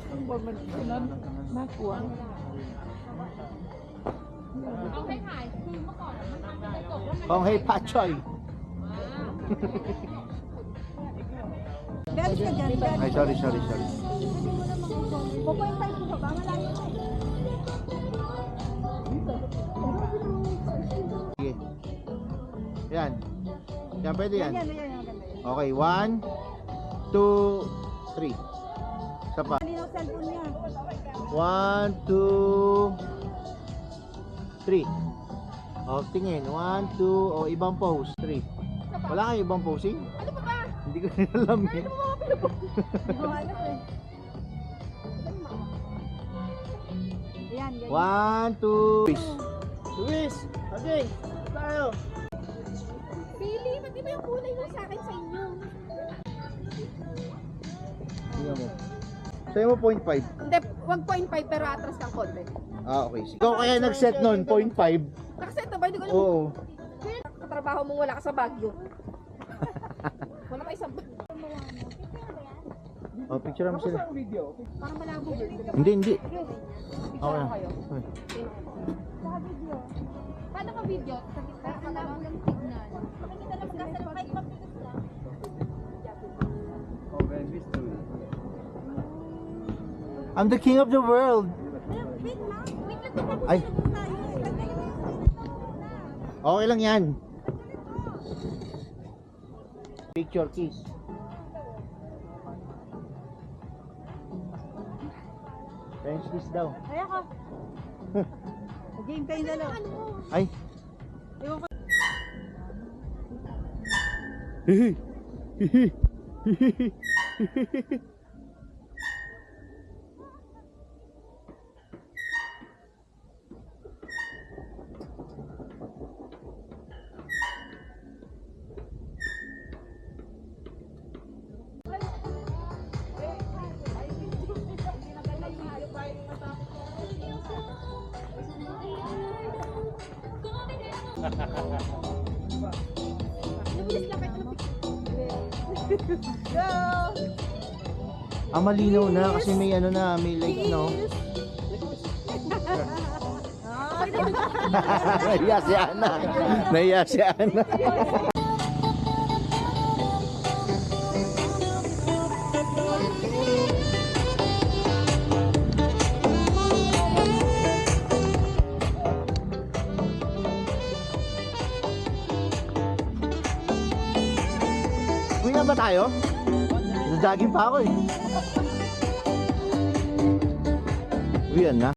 ข้างบนมันนั้นน่ากลัว เอาให้ถ่ายคือเมื่อก่อนมันทำเป็นกระจกแล้วมัน Kong hey pachoy. Dance ka dyan, dance. Ay, sorry. Pupoint tayo sa baba, malayo na. Sige. Yan. Yan, pwede yan. Yan, maganda yan. Okay, 1, 2, 3. Isa pa. Malinaw cellphone niya. 1, 2, 3. O, tingin. 1, 2, o ibang pose. 3. Wala kayo ibang posing? Ano pa ba? Hindi ko rin alam eh. Hindi ko alam eh. Yan, yan. 1, 2, Luis! Okay! Tayo! Pili, ba't di ba yung kulay nung sa akin sa inyo? Tingnan mo. Sa'yo mo 0.5. Hindi, 1.5 pero atras ng konti. Ah, okay. Ikaw kaya nag-set nun, 0.5. Nakaset na ba? Hindi ko alam. Oo. Katrabaho mong wala ka sa Baguio. Wala ka isang Oh, picture mo sila. parang malabo. Hindi. Picture Okay. ko kayo. Paano ka video? Sa gitna ka lang ng signal. Makikita na magkasal kahit mapilis lang. I'm the king of the world. Wait lang. Wait lang, tapos Ay. tayo. Okay lang yan. Picture kiss. French kiss daw. Kaya ka. Game kayo dalawa. Ay. Ewan ko. Nabilis lang kahit ano Go! Malinaw na kasi may ano na, may light no. Nahiya si Ana. Nahiya si Ana. Uwi na ba tayo? Nag-jogging pa ako eh. Uwi na.